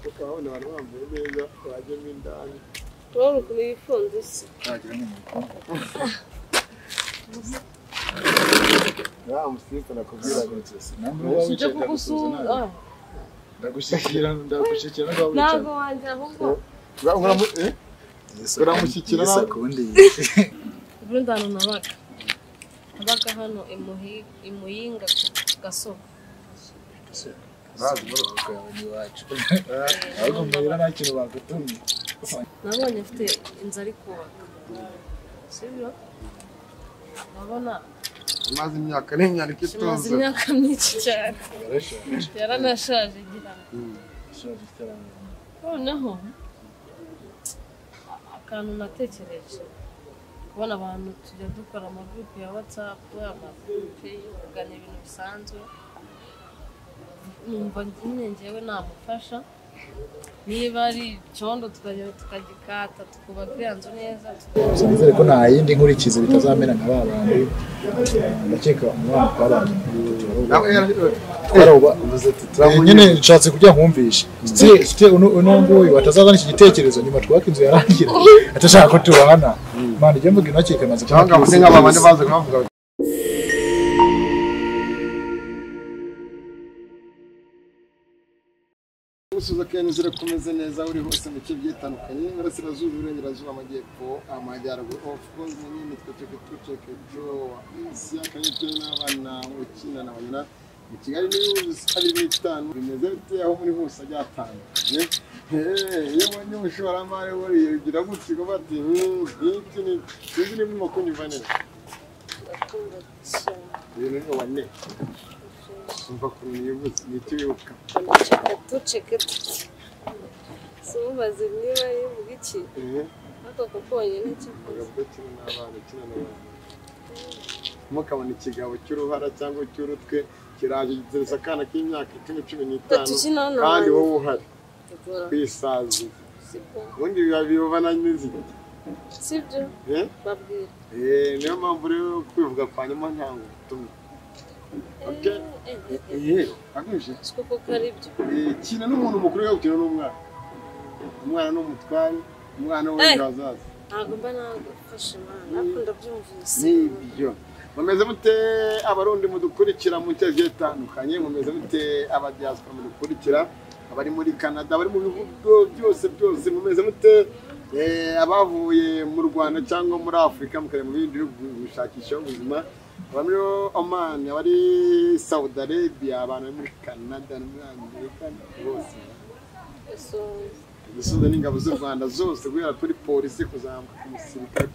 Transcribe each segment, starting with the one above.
ukaba abantu bambaye neza wajyemo indani wowe ukuntu wifuza isi wagira musifu nakubwira gutse ujya kugusura ndagushikira ntabwo wanjye ahubwo uramushyikira sekondi Burundi hano nabaga hano imuyinga gasoko bazi muruka iwacu ahubwo mbere nta kintu bagutumye nabonye afite inzu ari kubaka sibyo nabona maze imyaka n'imyaka itoza maze imyaka myinshi cyane yaranashaje ngira noneho akantu natekereje kubona abantu tujya dukora amagurupe ya WhatsApp amagurupe kuvugana ibintu bisanzwe numva nyine njyewe namufasha niba ari icyondo tukagikata tukubaka iyo nzu neza nizere ko nta yindi nkurikizi bitazamera nka ba bantu ndakeka umwana twabanye nyine nshatse kujya nkumvisha uno nguyu atazazana iki gitekerezo nyuma twubaka inzu yarangira atashaka ko tubana imana ijya mvuga intoki maze cyangwa mvuze nk'abandi baza kubavuga usuza kandi zirakomeze neza uri hose mu kibi gitandukanye urasirazuba urengerazuba amajyepfo amajyaruguru of course nyine tweceke jo isi yakanyite n'abana ukina n'abanyana mu Kigali niyo ari n'itanu bimeze bite aho muri hose ajyatandukanye iyo mwenye umushoramari wari ugira gutsi ko bati iki ni izi ni makunyva neza ibintu wane umva kuri yibutse nitibuka tuceke subaze niba yivuga iki ariko kukonye n'ikivuga mukabona ikigabo cy'uruhara cyangwa cy'urutwe kiraje giteresa akana k'imyaka 15 kandi wowe uhari kwisazi ubundi bibabana n'izindi sibyo babwira niyo mpamvu rero kwivuga kwa nyuma ntango tumwe akwije kuko karibyo kina n'umuntu mukuru yakina n'umwana n'umutwari umwana w'ingazaza ntabwo mba nagufasha imana akunda byumvise nibyo mumeze mute abarundi mudukurikira mu cyaje zitandukanye mumeze mute abadiaspora mudukurikira abari muri Canada abari mu bihugu byose mumeze mute abavuye mu Rwanda cyangwa muri Afrika mukare mu bindi bihugu gushakisha ubuzima abamuri Oman abari Saudi Arabia abantu muri Canada muri Amerika bose gusubiza n'ingabo z'u Rwanda zose guhera kuri polisi kuzamuka ku musirikare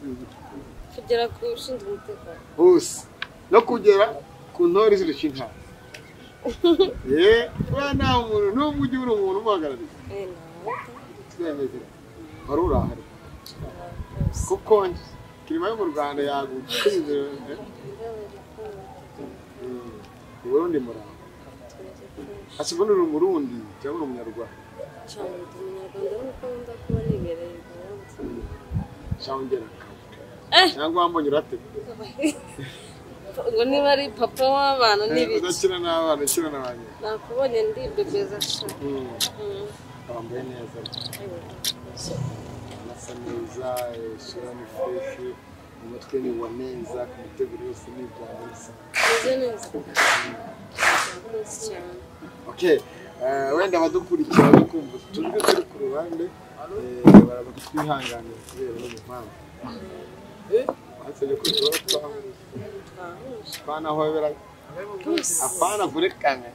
kugera ku ushinzwe umutekano bose no kugera ku ntore z'urushinga bana umuntu n'umwe ugira umuntu umuhagarariye twemeze barura hari kuko kirima yo mu Rwanda yagukize Burundi muranga asubona uri Murundi cyangwa uri Umunyarwanda cyane Umunyarwanda nuko ndakuba nibereye cyangwa cyangwa wambonye urate ngo niba ari papa w'abana n'ibiki udakina n'abana ukina n'abanye nakubonye ndi bebeza sha wambaye neza nasa neza sura ni fresh umutwe ni wa neza ku muteguro wose ni byanga bisa neza cyane okay wenda badukurikira bakumva turi ku ruhande barabakwihanganira kubera n'impamvu asije kutoka pana hobera apana kurekanga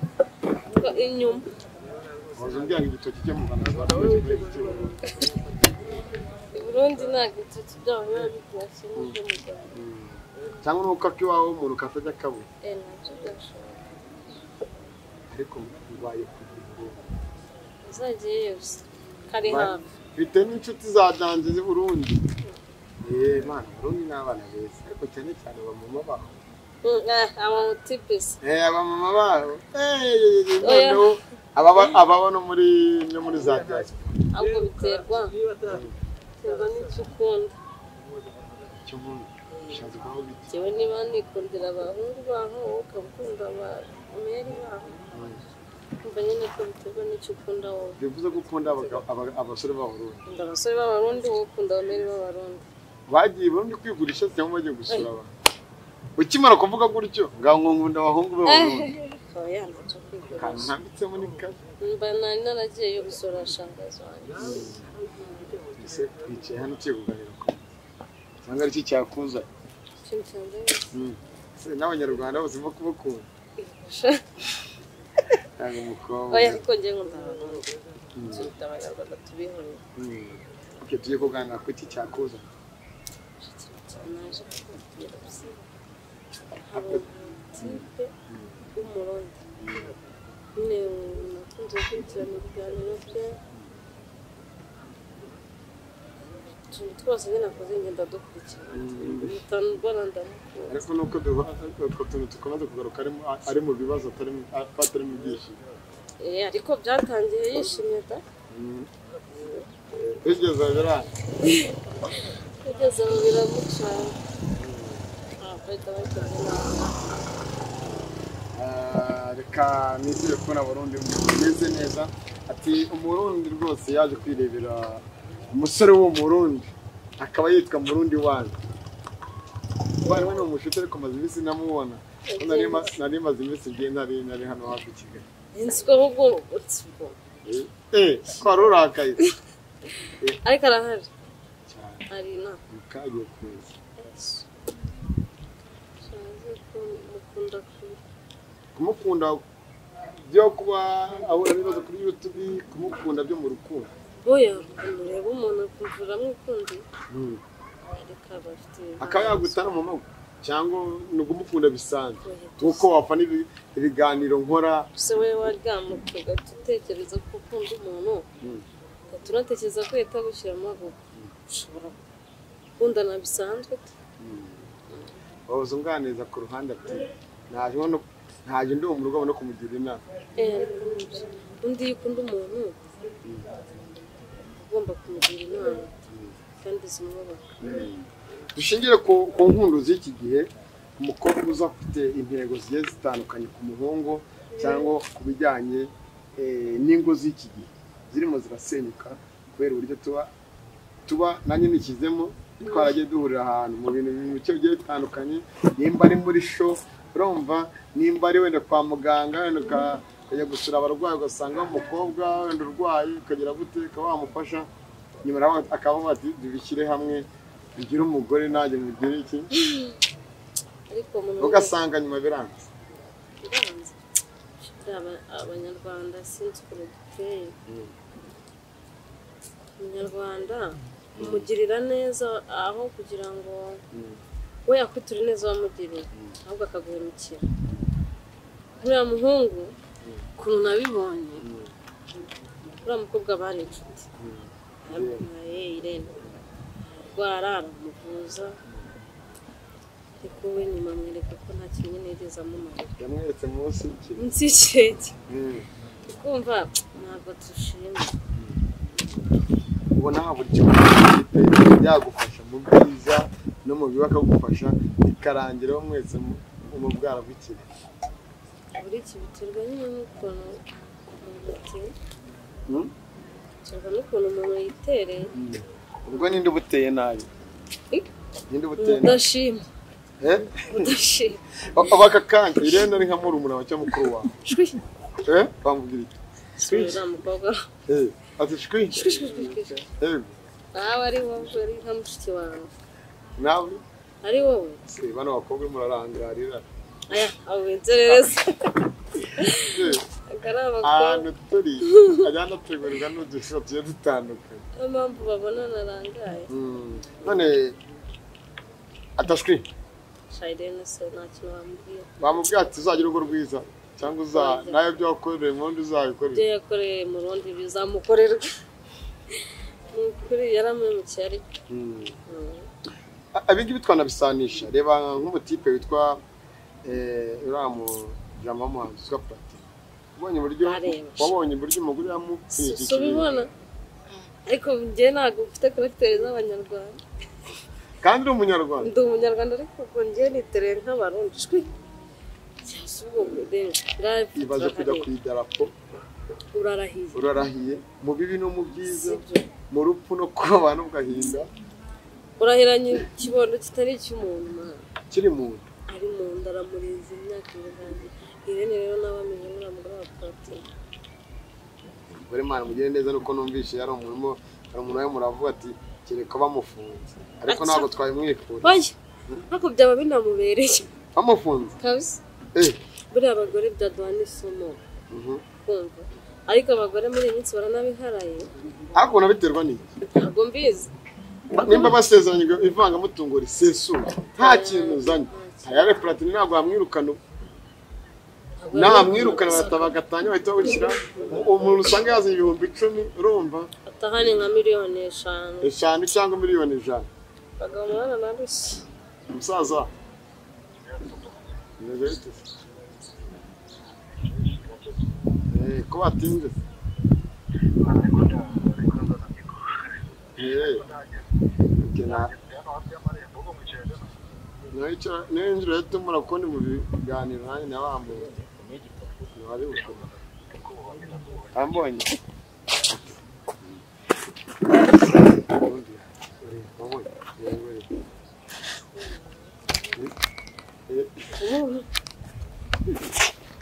inyuma wazungira igitoki cyo mu Rwanda Burundi nta gitoki byaho biba bibyashye n'ibyo mu Rwanda cyangwa nuko akiwaho umuntu katajya kabuye nacyo byashoboka ariko bibaye kugira uzagiye yose kari hafi mfite n'inshuti za danje z'i Burundi man Burundi n'abana beza ariko cyane cyane abamama baho abamutipisi abamama baho ababa no muri za diaspora ahubwo biterwa n'icyo ukunda jewe niba nikundira abahungu baho ukaba ukunda abameri baho kumva nyine ko biterwa n'icyo ukunda wowe. bivuze ko ukunda abasore b'abarundi. Nkunda abasore b'abarundi, wowe ukunda abameri b'abarundi. Bagiye Burundi kwigurisha cyangwa bagiye gusura abantu. Ukimara kuvuga gutyo ngaho nkunda abahungu b'abarundi. Oya ntacyo kwigurisha. Ntambitsemo n'ikazi. Mba nari naragiye yo gusura shangazi wanjye. Ese twicaye hano ugiye kuganira ko cyangwa ari iki cyakuza? Ikintu cyanjye n'Abanyarwanda bose bo kubakunda. Ntabwo umukobwa. oya ariko njye nkunda abarundi. Nzita Abanyarwanda tubihoreye. Okay, tugiye kuganira ku iki cyakuza. Naje kukubwira gusa. Haba tipe w'umurundi. Nyine nakunze gukurikirana ibiganiro bye. Utuntu twose nyine nakoze ngenda dukurikirana. Mbona ndamukunda. Ariko nuko utwo tuntu tukomeza kugaruka ari mu bibazo atari mu byishimo. Ariko byatangiye yishimye da. Bigeze biranga. Bigeze biramucana. Bahita bayikoze nabi. Reka nizere ko n'Abarundi bameze neza. Ati umurundi rwose yaje kwirebera umusore w'umurundi akaba yitwa Murundi wanjye. Bari bane umushuti ariko maze iminsi namubona. Nari maze iminsi ngenda nari hano hafi Kigali. Insiko ahubwo utsibwo. Kwari urakaye. Ariko arahari. Ari na. Mukagiye kwezi. Kumukunda byo kuba ahura n'ibibazo kuri YouTube, kumukunda byo mu rukundo. Oya, ureba umuntu kumvura mwikundi. Ariko abafite. Akaba yagutana mu mago cyangwa no kumukunda bisanzwe. Uko wafana ibiganiro nkora. Se we waryamuka gutekereza ko ukunda umuntu. Tunatekereza ko yita gushyira mu mago. Ushobora gukundana bisanzwe. Wazunganiza ku ruhande ati ntaje ndi mu rugo no kumugira inama. Undi ukunda umuntu ugomba kumugira inama kandi zimwubaka. Dushingire ku nkundu z'iki gihe umukobwa uza afite intego zigiye zitandukanye ku muhungu cyangwa ku bijyanye n'ingo z'iki gihe zirimo zirasenyuka kubera uburyo tuba nanjye nikizemo twaragiye duhurira ahantu mu bintu bice bigiye bitandukanye, nimba ari muri show urumva, nimba ari wenda kwa muganga wenda ukajya gusura abarwayi ugasanga umukobwa wenda urwaye ukagira gute ukaba wamufasha, nyuma akavuga ati dubishyire hamwe bigire umugore nanjye mugire iki, ugasanga nyuma biranze. Abanyarwanda sinzi ukuntu duteye. Umunyarwanda umugirira neza aho kugira ngo we yakwiture neza wamugiriye ahubwo akaguhemukira. Uriya muhungu ukuntu nabibonye, uriya mukobwa bari inshuti, yamuhaye Irene ararwara aramuvuza, ariko we nyuma amwereka ko nta kintu nyine yigeze amumara. Yamweretse munsi y'ikirenge. Ukumva ntabwo dushima. Ubona buri kimwe yagufasha mu bwiza no mu bibi akagufasha bikarangira mwese mu bwara bw'ikire. Buri kibiterwa nyine n'ukuntu umuntu ateye. Cyangwa n'ukuntu umuntu yitereye. Ubwo ninde ubuteye nabi? Ninde ubuteye nabi? Udashima. Udashima. Abaka kandi Irene ari nka murumuna wa mukuru wawe. Shwi. Bamubwira iki? Uriya mukobwa. Ati shwi. Nawe ari wowe ari nka mushiki wawe. Nawe? Ari wowe? Bano bakobwa murarangarira. Aya, abo inzerereza. Ahantu turi ajyana ategurirwa n'udushusho tugiye dutandukanye. Niyo mpamvu babona narangaye. None atashwi. Irene se nta kintu bamubwira. Bamubwira ati uzagira urugo rwiza cyangwa nawe ibyo wakoreye mu rundi uzabikorera. Ibyo yakoreye mu rundi bizamukorerwa. Kuri yaramuhemukiye ariko. Abingibi twanabisanisha. Reba nk'umutipe witwa uramu jama muhanzi witwa Plati. Wabonye uburyo umugore yamupfunyikishije. Subibona. Ariko njye ntabwo mfite karagiteri z'Abanyarwanda. Kandi uri umunyarwanda? Ndi umunyarwanda ariko ubwo njye nitereye nk'abarundi. ibaze kujya ku idarapo urarahiye mu bibi no mu byiza mu rupfu no kuba abantu ugahinda urahiranye ikibondo kitari icy'umuntu kiri mu nda ari mu nda aramuriza imyaka ibihumbi irene rero n'abamenye n'umugore wa Platini buri mwana mugire neza nuko numvishe yari umuntu wawe muravuga ati kereka bamufunze ariko ntabwo twabimwifuriza oya nako byaba binamubereye bamufunze kabisa buriya abagore byaduha n'isomo kumva ariko abagore muri iyi minsi baranabiharaye ariko nabiterwa n'iki ntabwo mbizi nimba basezeranye ivangamutungo risesu nta kintu uzanye ayare Platini ntabwo bamwirukana namwirukana batabagatanya bahita bagushyira umuntu usanga yazanye ibihumbi 10 urumva atahane nka miliyoni 5 cyangwa miliyoni 100 bagamana narushye umusaza ko batinze n'injira yatumura kubona mu biganiro nanjye nabambuye wari ukuri ambonye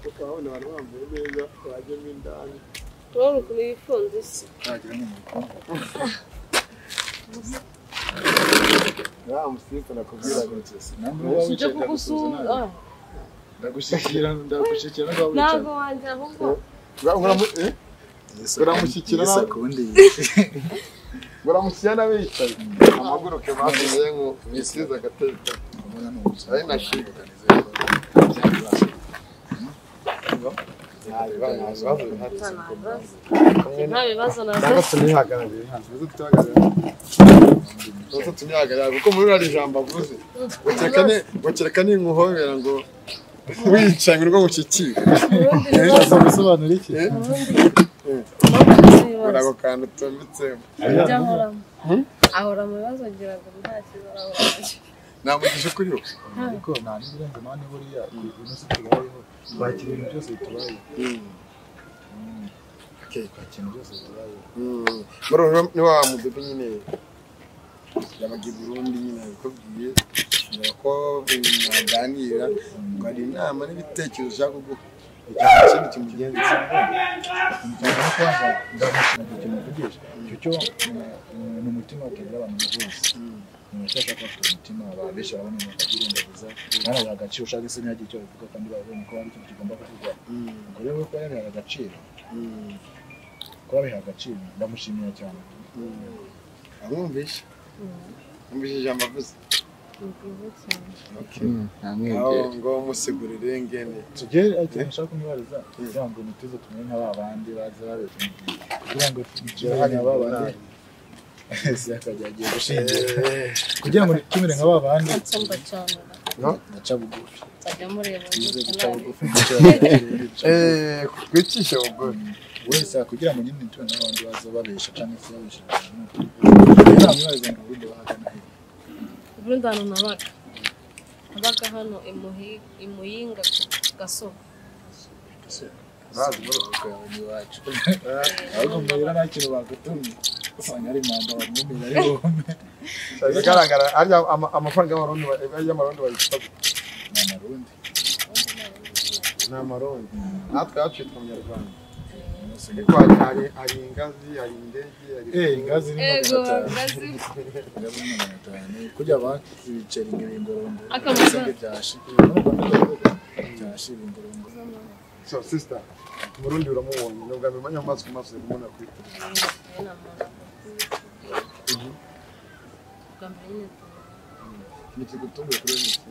ukabona bari bambuye neza wajyemo indani urabona ukuntu yifunze isi musika nakubwira gutse ujya kugusura ndagushyikira ntabwo wanjye ahubwo uramushyikira uramushyikira n'abicaye amaguru ke bavuye ngo bisize agateka ari na shika nta bibazo nazo tumihagarara kuko muri uriya ijambo avuze wakereka n'inkuhobera ngo wicaye ngo mushyikire bisobanura iki ako kantu tumbitsemo ahora mu bibazo ngira ngo nta kibazo ahora namugisha kuri yo ariko nta n'ibirenze none buriya inosi tubayeho kwakira ibintu byose bitubayeho kwakira ibintu byose bitubayeho ni wa mudebe nyine yabaga i Burundi nyine abikubwiye ko mwaganira ngo hari inama n'ibitekerezo ushaka kuguha ikindi kimugenza ndamuvugisha icyo ni umutima utagira abantu bose ushaka ko afite umutima ababesha babona bakagirengagiza narabaha agaciro ushaka ese ntihagire icyo bivuga kandi babonye ko hari ikintu kigomba kuvugwa ubwo rero ko yabiha agaciro ko yabiha agaciro ndamushimira cyane amwumvishe ijambo avuze ngo musigurire ngene tugere ikintu nshaka kumwibariza kugira ngo nituze tumenye nka babandi baza babesha kugira ngo tugere nka babandi ese akajya agiye gushingira kugira ngo tumere nka babandi ndaca bugufi nzajya mureba kwicisha bugufi wese kugira ngo nyine tubone n'abandi baza babesha cyangwa se babesha namwibariza ngo ubundi bahagana he Burundi hano nabaga hano imuyinga Gasogo bazi boroka iwacu ahubwo mbere nta kintu bagutumye usanga ari manda wamumira ari bombe bigaragara ari amafaranga y'amarundi bayitwa n'amarundi natwe yacitwa Abanyarwanda ariko hari ingazi hari indege hari ingazi ni kujya bakibicera ingorongoro akamusanga byashira ingorongoro so sister Murundi uramubonye nubwo amenya amaso ku maso y'umuntu akwita niki gutunga kuri niki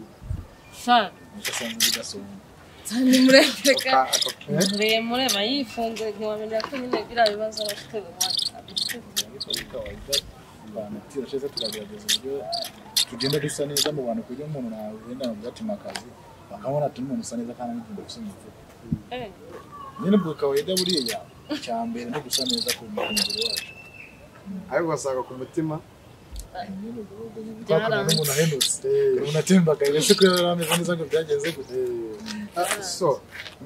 sa ugasanga bigasonga cyane muremure bayifunze ntiwamenya ko nyine bira bibazo bafite turasheze turagerageza uburyo tugenda dusa neza mu bantu kugira umuntu nawe wenda ugatima akazi bakabona ati umuntu usa neza kandi n'ibintu bisa neza nyine ubwo kawaida buriya cyambere no gusa neza ku mubiri wacu ariko wasanga ku mutima umuntu ahenutse umuntu atembagaye ese ko yarameze neza ngo byagenze gute so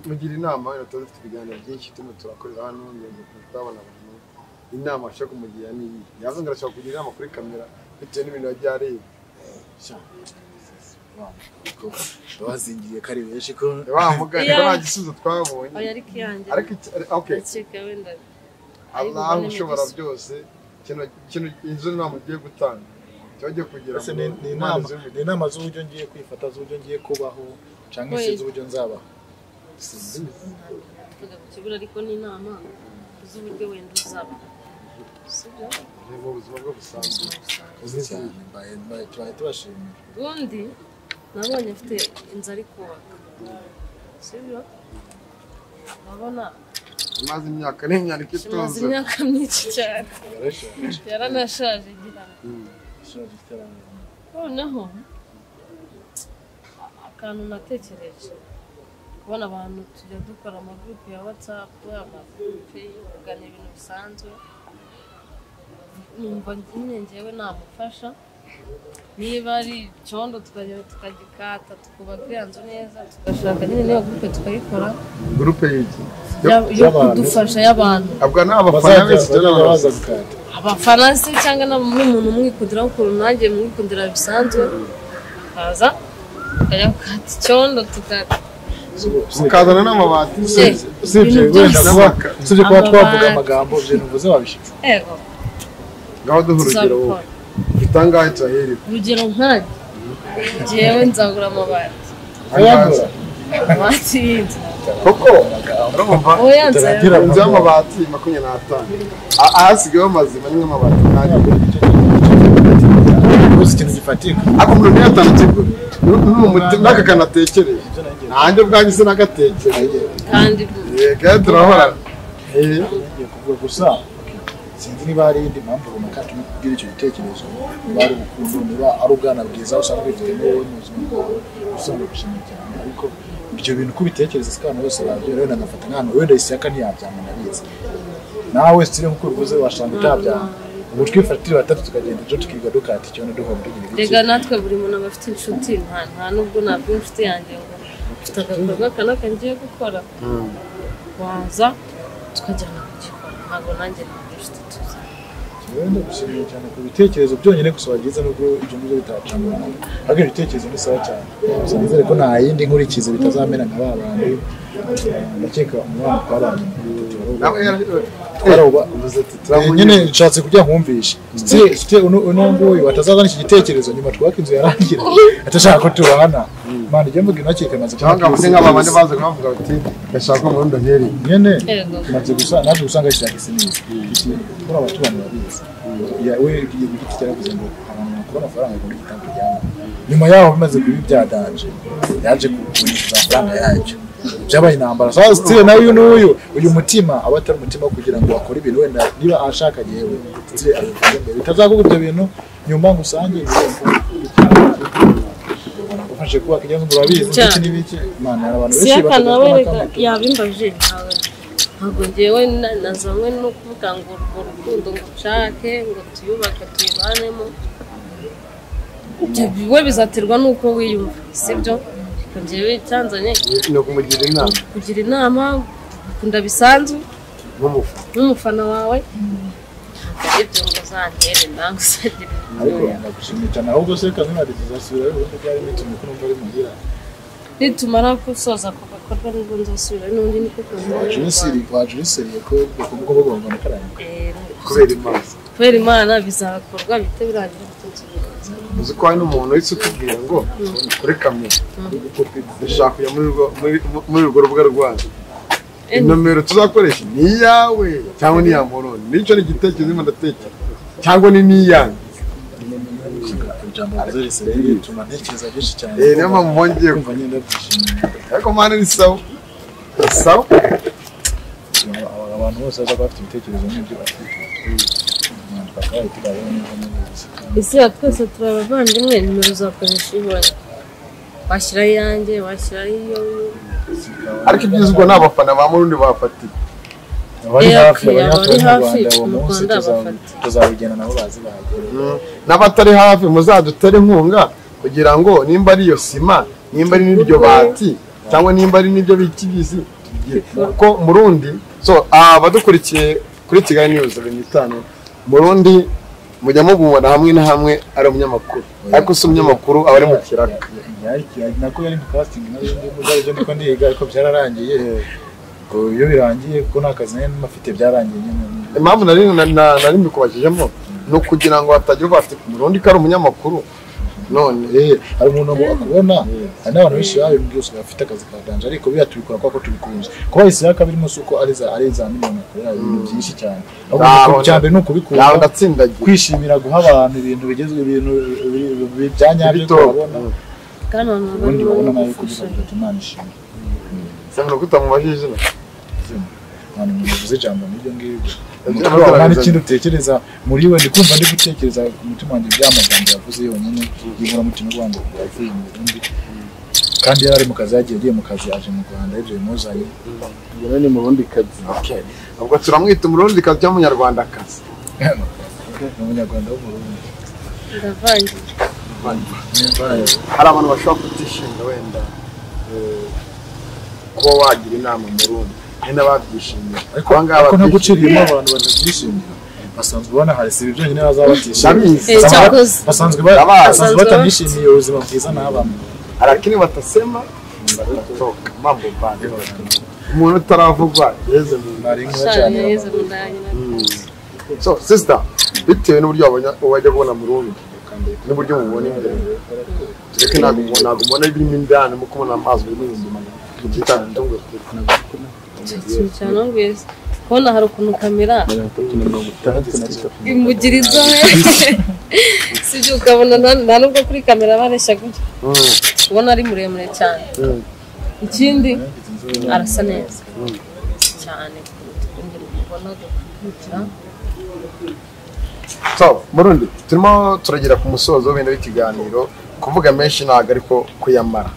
mugira inama tuba dufite ibiganiro byinshi turimo turakorera hano twabona abantu inama ashaka kumugira ni yavuze ngo arashaka kugira inama kuri kamera bitewe n'ibintu yagiye areba bazingiye kari benshi ko mugani nta gisubizo twabonye ariko yanjye okay ndakeka wenda Allah ushobora byose kintu inzu inama ugiye gutanga cyagiye kugira ngo ni inama z'uburyo ngiye kwifata z'uburyo ngiye kubaho cyangwa se z'uburyo nzabaho tuvuga ku kibura ariko ni inama z'uburyo wenda uzabaho sibyo mu buzima bwo busanzwe tubaye tubashimira ubundi nabonye afite inzu ari kubaka sibyo urabona imaze imyaka n'imyaka imaze imyaka myinshi cyane yaranashaje ngira noneho akantu natekereje kubona abantu tujya dukora amagurupe ya WhatsApp amagurupe kuvugana ibintu bisanzwe numva nyine njyewe namufasha niba ari icyondo tukagikata tukubaka iyo nzu neza tugashaka nyine niyo gurupe tukayikora gurupe y'iki yo kudufasha y'abantu abwo ni abafana bese baza gukata abafana se cyangwa n'umuntu umwikundira ukuntu nanjye mwikundira bisanzwe kaza tukajya gukata icyondo tukazana n'amabati usibye kuba twavuga amagambo ibintu uvuze wabishyitse yego ngaho duha urugero bitangaye turahera urugero nkanjye njyewe nzagura amabati ayagura amabati y'inzu koko urumva inzu y'amabati 25 ahasigayeho mazima ni nk'amabati gusa ikintu gifatika ako umuntu ntiyatanga ikigura n'umutima n'aka kanatekereye nanjye ubwanjye se nagatekereye kandi turahorana kuvuga gusa sinzi niba hari indi mpamvu runaka turi kugira icyo gitekerezo niba ari urukundo niba ari ubwana bwiza usanga bifite n'uwo mu buzima bwawe usanga gushimira cyane ariko ibyo bintu uko ubitekereza sikana yose babyo rero nagafata nk'ahantu wenda ishyaka ntiyabyanga nabizi nawe sitire nk'uko ubivuze washanga utabyanga ubu twifatira batatu tukagenda ejo tukiga dukata icyondo duhora tugira ibiki rega natwe buri muntu aba afite inshuti nta nubwo nabwo inshuti yanjye ngo mfite agakorwa kanaka ngiye gukora waza tukajyana kugikora ntabwo nanjye wenda gushimira cyane ku bitekerezo byonyine gusa wagize nubwo ibyo ngibyo bitacamo ariko ibitekerezo ni sawa cyane gusa nizere ko nta yindi nkurikizi bitazamera nka ba bantu ndakeka umwana twabanye nyine nshatse kujya nkumvisha uno nguyu atazazana iki gitekerezo nyuma twubaka inzu yarangira atashaka ko tubana Imana ijya mvuga inakeka maze cyangwa muri nk'abandi baza bavuga bati gashaka mu rundo nkeri nyene maze gusa naje gusanga ishaka isinzi kuri abatubana babizi ya we igiye gufite cyaravuze ngo abantu bakora amafaranga ngo gitango cyane nyuma yaho bimaze kuba ibyadanje yaje kugurisha amafaranga yacyo byabaye intambara sasa stile nawe uyu mutima abatari umutima kugira ngo akore ibintu wenda niba ashaka yewe stile abivuge mbere bitazakuga ibyo bintu nyuma ngusange ufashe kuba kijyango murabizi ndetse n'ibiki Imana abantu benshi bakaba yabimbaje ntabwo ngewe nazanywe no kuvuga ngo urukundo ngo nshake ngo tuyubake tuyibanemo we bizaterwa nuko wiyumva sibyo njyewe cyanzanye no kumugira inama kugira inama ukunda bisanzwe nk'umufana wawe ibyo ngo zantere ndangusagire ariko ndagushimira cyane ahubwo se kazi nari tuzasubira ubundi byari bitumye ko numva ari mugira nitumara gusoza ku gakorwa n'ubwo nzasubira n'undi niko wajuriseriye ko ubwo bagomba karanga kubera Imana bizakorwa bite birangira uzi ko hari n'umuntu wese utubwira ngo kuri kamera dushaka kujya muri urwo rubuga rwanyu inomero tuzakoresha ni iyawe cyangwa ni iya Murundi nicyo ni igitekerezo ndimo ndatekereza cyangwa ni n'iyanyu bituma ntekereza byinshi cyane niyo mpamvu mwongeye kumva nyine ndabyishimiye ariko mwana ni sawa abantu bose baza bafite ibitekerezo nk'ibyo bafite isi ya twese turi abavandimwe nimero uzakoresha ibonye washyiraho iyanjye washyiraho iyo ariko ibyiza ubwo ni abafana ba Murundi bafatiye abari hafi mu Rwanda tuzabugena nabo bazi bahagera n'abatari hafi muzadutere inkunga kugira ngo nimba ari iyo sima nimba ari n'iryo bati cyangwa nimba ari n'ibyo bikibizi ko Murundi so abadukurikiye kuri Kigali News 25 Murundi mujya mubona hamwe na hamwe ari umunyamakuru ariko si umunyamakuru aba ari mu kiraka nako yari mu casting n'ibyo ndiko ndiga ariko byararangiye iyo birangiye ko nakazi nari mafite byarangiye nyine impamvu nari mbikubajijemo no kugira ngo hatagira bafite Murundi ko ari umunyamakuru none hari umuntu akubona hari n'abantu benshi babimbwiye bafite akazi kadanje ariko biya tubikora kwa ko tubikunze kuba isaka birimo suko ariza n'umuntu akorera ibintu byinshi cyane ahubwo cyambere nuko bikunda ndatsindagiye kwishimira guha abantu ibintu bigezwe ibintu byanyabyo kubona kandi ubundi babona nayo kugira ngo Imana ishimwe samwe kutamubajije nani muvuze jambo n'ibyo ngibyo nani kintu utekereza muri we ndikumva ndi gutekereza ku mutima wanjye by'amagambo yavuze yonyine yibura mutima rwango yavuye mu Burundi kandi yari mu kazi yagiye mu kazi aje mu Rwanda ibyo bimuzanye ubwo ni Murundi kazi ubwo turamwita Murundi kazi y'umunyarwanda kazi umunyarwanda wo mu Burundi ndavangiye hari abantu bashobora kutishimira wenda kuba wagira inama Murundi henda babyishimiye ariko nta gucirimo abantu batabyishimira basanzwe ubona hari si ibyo nyine bazabakishimira basanzwe batanishimiye ubuzima bwiza n'abana lakini watasema watatoka mambo bado umuntu utaravugwa yeze mu maringa cyane so sister bitewe n'uburyo wajya kubona Murundi n'uburyo mubona imbere tureke ntabwo mbona ibirimo indani mu kubona amazi n'ibindi byitandukanye cyane ngwese kubona hari ukuntu kamera imugira inzobe sibyo ukabona nta nubwo kuri kamera bareshya gutya ubona ari muremure cyane ikindi arasa neza cyane ubona gukira so Murundi turimo turagera ku musozo wenda w'ikiganiro kuvuga menshi ntago ariko kuyamara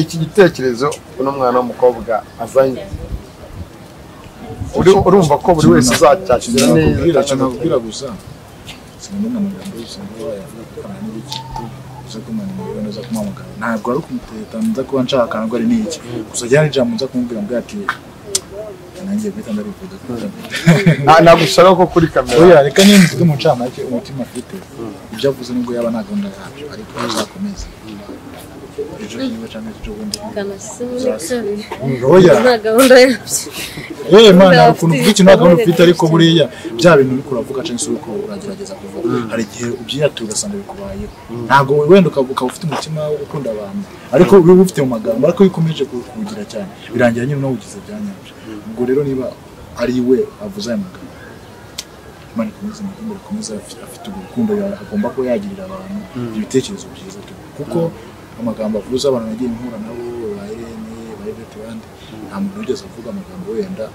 iki gitekerezo uno mwana w'umukobwa azanye urumva ko buri wese azacyakira neza cyane kubwira gusa sinumva amagambo yose ngo yavuga n'ibiki uza kumana neza kumamagara ntabwo ari kumuteta nza kuba nshaka ntabwo ari n'iki gusa cyane jambo nza kumubwira mbwa ati nanjye bita ndarifuza nagushaka ko kuri kamera oya reka nimvuge mu ncamake umutima afite ibyo avuze nubwo yaba nta gahunda yabyo ariko azakomeza ejo niba cyangwa ejo bundi oya nta gahunda yabyo mana ukuntu uvuga ikintu nta gahunda ufite ariko buriya bya bintu uriko uravuga cyangwa se uriko uragerageza kuvuga hari igihe ubyiyatura ugasanga bikubayeho ntabwo wenda ukaba ufite umutima wo gukunda abantu ariko uri ufite mu magambo ariko bikomeje kugira cyane birangira nyine nawugize byanyabyo ubwo rero niba ari we avuze aya magambo Imana ikomeze umutima akomeza afite urukundo agomba ko yagirira abantu ibitekerezo byiza kuko amagambo avuze abantu nagiye impura nabo bayibete bandi nta muntu wigeze avuga amagambo wenda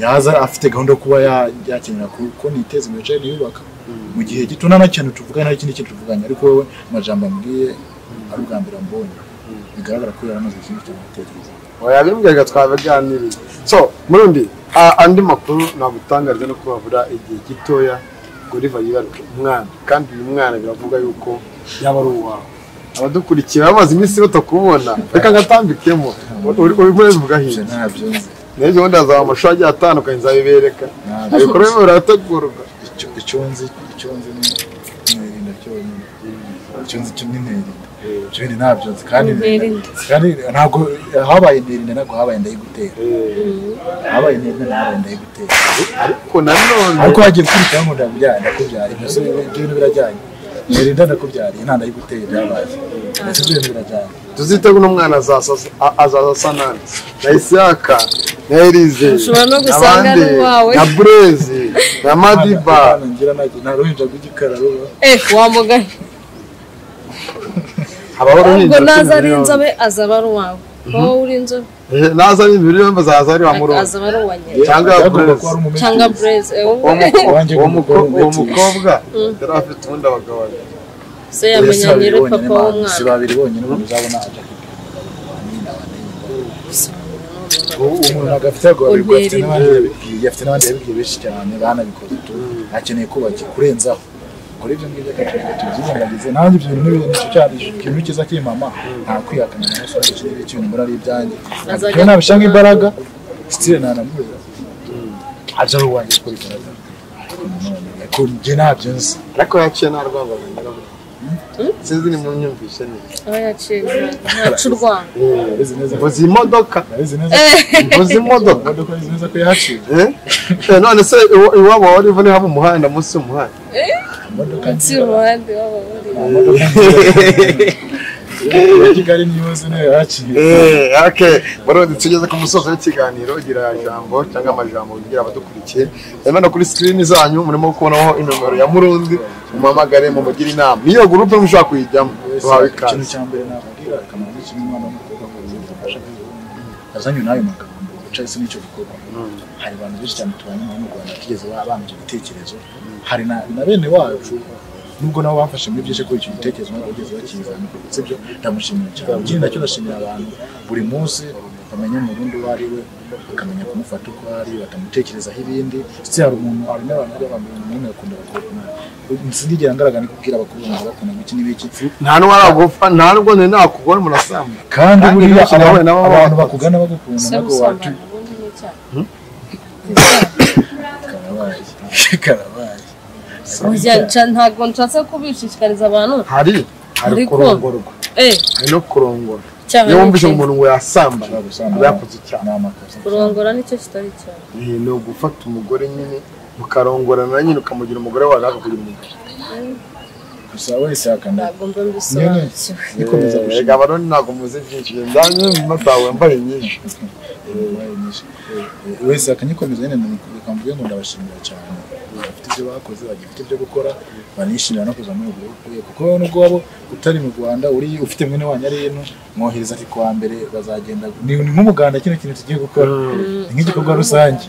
yaza afite gahunda yo kuba yakenera ko niteze imbere cyane yubaka mu gihe gito nta kintu tuvugana n'ikindi kintu tuvuganye ariko wowe amajambo ambwiye ari ubwa mbere mbonye bigaragara ko yaramaze ikintu cy'amatekerezo oya bimbwiraga twabaganiriye so Murundi andi makuru nagutangaje no kubavura igihe gitoya kuri yibaruka umwana kandi uyu mwana biravuga yuko yaba ari uwawe abadukurikiye bamaze iminsi batakubona reka ngatambikemo uri kuvuga hirya ntabyo n'ejo bundi hazaba amashuri agiye atandukanye nzabibereka ibikorwa bimwe birategurwa icyo nzi ni ndacyonyine icyo nzi cyo n'interinda ibindi ntabyo nzi kandi ntabwo habaye interinda ntabwo habaye ndayigutera habaye interinda habaye ndayigutera ariko nanone ariko hagiye gukurikiraho ngo ndakubyara ibyo bintu birajyanye interinda ndakubyariye nta ndayiguteye byabaye ndetse ibyo bintu birajyanye tuzitego n'umwana azaza nani na Isaka na Elize ushobora no gusanga ari wawe na Brezi na Madiba ngira na ruhinja rw'igikara wamugana ubwo naza ari inzobe azaba ari uwawe wowe uri inzobe naza ari ibiri yombi azaza ari wa Murundi azaba ari uwa nyine cyangwa Brezi uwo mukobwa yari afite ubundi abagabo babiri se yamenye nyiri papa w'umwana si babiri bonyine uzabona aje umuntu agafite afite n'abandi yabibwiye benshi cyane banabikoze akeneye kubaka kurenzaho kuri ibyo ngibyo tubyirengagize nanjye ibyo bintu n'icyo cyari ikintu kiza kimama nta kwihakana n'aso n'ikindi kintu muri ari ibyanjye iyo nabishanga imbaraga stile nanamurira aje ari uwanjye kuri imbaraga ko njye nabyo nzi ariko yaciye nta rwango banyuraho sinzi ni mu nyumvishe neza aho yaciye ntacu urwango mvuze imodoka mvuze imodoka izi neza ko yaciye none se iwabo wari ivune haba umuhanda munsi y'umuhanda munsi y'umuhanda iwabo wari Kigali niyoze nayo yaciye okay Burundi tugeze ku musozo w'ikiganiro gira jambo cyangwa amajambo bigira abadukurikiye hano kuri screen zanyu murimo kubonaho inomero ya Murundi mumamagare mu mugira inama niyo groupe mushaka kuyijyamo tuhawe ikaze ikintu cya mbere nababwira akamaro cy'umwana w'umukobwa kumufasha azanye nayo magambo ucaye se n'icyo gikorwa hari abantu benshi cyane tubanye mu Rwanda kigeze babanje ibitekerezo hari na bene wacu nubwo nabo bafashe muri byinshi ko icyo gitekerezo bageze bakizana sibyo ndamushimira cyane ikindi nacyo ndashimira abantu buri munsi bamenya Murundi uwo ari we bakamenya kumufata uko ari batamutekerezaho ibindi si hari umuntu hari n'abantu umuntu yakunda bakora sindigera ngaragana kubwira abakobwa bakunda iki n'ibiki nta n'uwaragupfa nta n'ubwo nakugora murasamba kandi buriya abantu bakugana bagukunda nako wacu karabaye ntabwo nshatse kubishishikariza abantu hari kurongorwa hari no kurongora iyo wumvise umuntu ngo yasamba yakoze cyane kurongora nicyo kitari cyane ni ugufata umugore nyine mukarongorana nyine ukamugira umugore wawe akakugira umugore gusa wese akanda ntabwo mba mbisobanukiwe nikomeza gushika abaroni ntabwo muzi byinshi ndanye matawe wambaye nyinshi wese akanyikomeza nyine nikamvuye ngo ndabashimira cyane bafite ibyo bakoze bagifite ibyo gukora banishimira no kuza muri ubwo kuko nubwo wabo utari mu Rwanda uri ufite mwene wanyu ari ino mwohereza ati kwa mbere bazagenda ni nk'umuganda kino kintu tugiye gukora nk'igikorwa rusange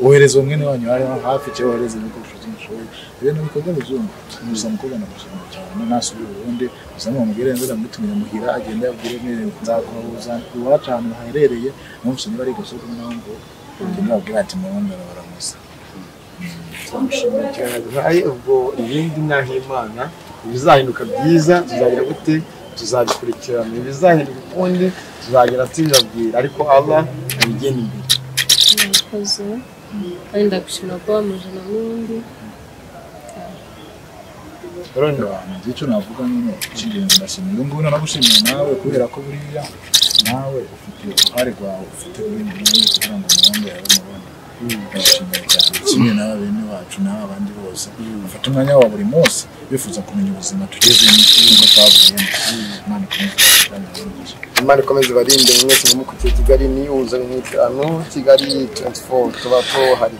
wohereza mwene wanyu ari hafi cyo wohereza ibikoresho by'ishoboye ibintu bikorwa bizungu musa mukobwa nabashimira cyane nasubira Burundi uzamwe mubwire nzira mutumira muhira agenda yabwire neza nzakuhuza iwacu ahantu haherereye n'umushimira ari gasoko n'aho ndabwira ati Murundi baramusa hari ubwo ibindi naho Imana bizahinduka byiza tuzagira gute tuzabikurikirana bizahinduka ukundi tuzagira tubabwira ariko Allah abigena imbere nakoze kandi ndagushimira ko wamuje na Murundi Rondo icyo navuga nyine cy'ingenzi ndashimira ngo nagushimira nawe kubera ko buriya nawe ufite uruhare rwawe ufite muri Murundi kugira ngo Murundi yawe Murundi ndashimira cyane kimwe n'aba bene wacu n'abandi bose bafata umwanya wa buri munsi bifuza kumenya ubuzima tugeze n'uko twavuyemo Imana ikomeze barinde mwese mu kukiye Kigali niuza nk'itano Kigali 24 tuba hari kandi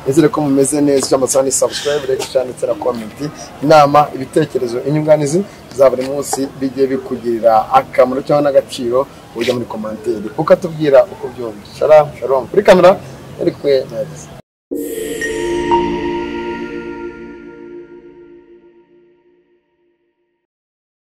ezere ko mumeze neza cyangwa se subscribe like cyane tsara comment inama ibitekerezo inyunganizi za buri munsi bigiye bikugirira akamaro cyangwa n'agaciro ujya muri commentaire ukatubwira uko byumva shalom kuri kamera ariko